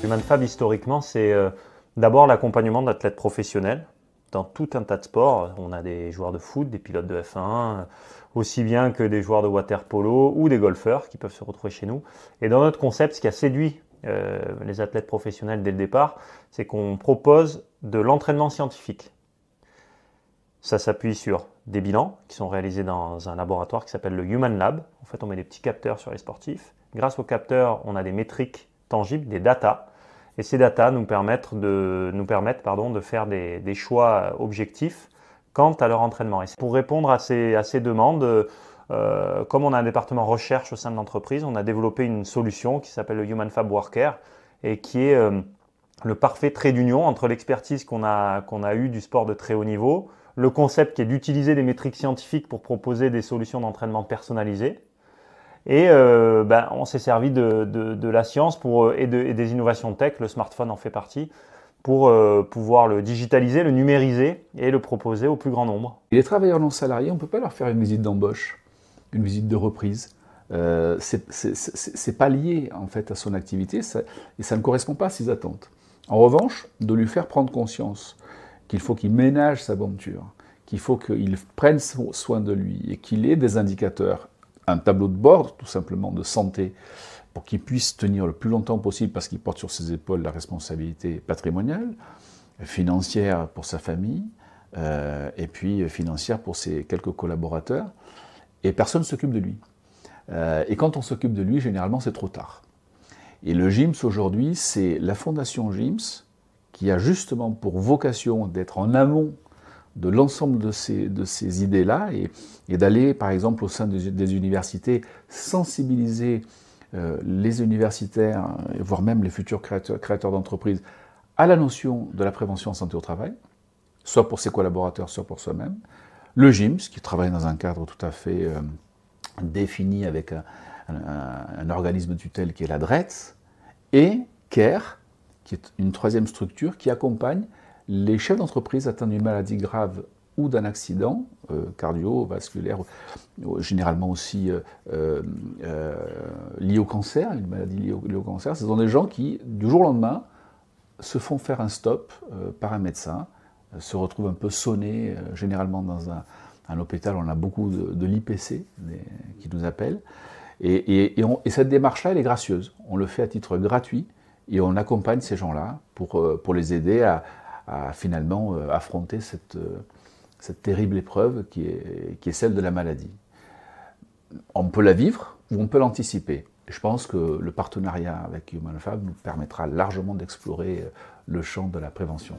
HumanFab, historiquement, c'est d'abord l'accompagnement d'athlètes professionnels dans tout un tas de sports. On a des joueurs de foot, des pilotes de F1, aussi bien que des joueurs de water polo ou des golfeurs qui peuvent se retrouver chez nous. Et dans notre concept, ce qui a séduit les athlètes professionnels dès le départ, c'est qu'on propose de l'entraînement scientifique. Ça s'appuie sur des bilans qui sont réalisés dans un laboratoire qui s'appelle le Human Lab. En fait, on met des petits capteurs sur les sportifs. Grâce aux capteurs, on a des métriques tangibles, des datas. Et ces datas nous permettent de faire des choix objectifs quant à leur entraînement. Et pour répondre à ces demandes, comme on a un département recherche au sein de l'entreprise, on a développé une solution qui s'appelle le HumanFab Worker et qui est le parfait trait d'union entre l'expertise qu'on a eue du sport de très haut niveau, le concept qui est d'utiliser des métriques scientifiques pour proposer des solutions d'entraînement personnalisées. Et on s'est servi de la science et des innovations tech, le smartphone en fait partie, pour pouvoir le digitaliser, le numériser et le proposer au plus grand nombre. Et les travailleurs non salariés, on ne peut pas leur faire une visite d'embauche, une visite de reprise. C'est pas lié en fait à son activité et ça ne correspond pas à ses attentes. En revanche, de lui faire prendre conscience qu'il faut qu'il ménage sa monture, qu'il faut qu'il prenne soin de lui et qu'il ait des indicateurs, un tableau de bord tout simplement de santé pour qu'il puisse tenir le plus longtemps possible parce qu'il porte sur ses épaules la responsabilité patrimoniale, financière pour sa famille et puis financière pour ses quelques collaborateurs et personne ne s'occupe de lui. Et quand on s'occupe de lui, généralement c'est trop tard. Et le GIMS aujourd'hui, c'est la fondation GIMS qui a justement pour vocation d'être en amont de l'ensemble de ces idées-là et d'aller, par exemple, au sein des universités, sensibiliser les universitaires, voire même les futurs créateurs d'entreprises, à la notion de la prévention en santé au travail, soit pour ses collaborateurs, soit pour soi-même. Le GIMS, qui travaille dans un cadre tout à fait défini avec un organisme de tutelle qui est la DRETS, et CARE, qui est une troisième structure qui accompagne les chefs d'entreprise atteints d'une maladie grave ou d'un accident cardiovasculaire, généralement aussi lié au cancer, une maladie liée au cancer. Ce sont des gens qui, du jour au lendemain, se font faire un stop par un médecin, se retrouvent un peu sonnés, généralement dans un hôpital, on a beaucoup de l'IPC qui nous appellent. Et cette démarche-là, elle est gracieuse. On le fait à titre gratuit et on accompagne ces gens-là pour les aider à finalement affronter cette terrible épreuve qui est celle de la maladie. On peut la vivre ou on peut l'anticiper. Je pense que le partenariat avec HumanFab nous permettra largement d'explorer le champ de la prévention.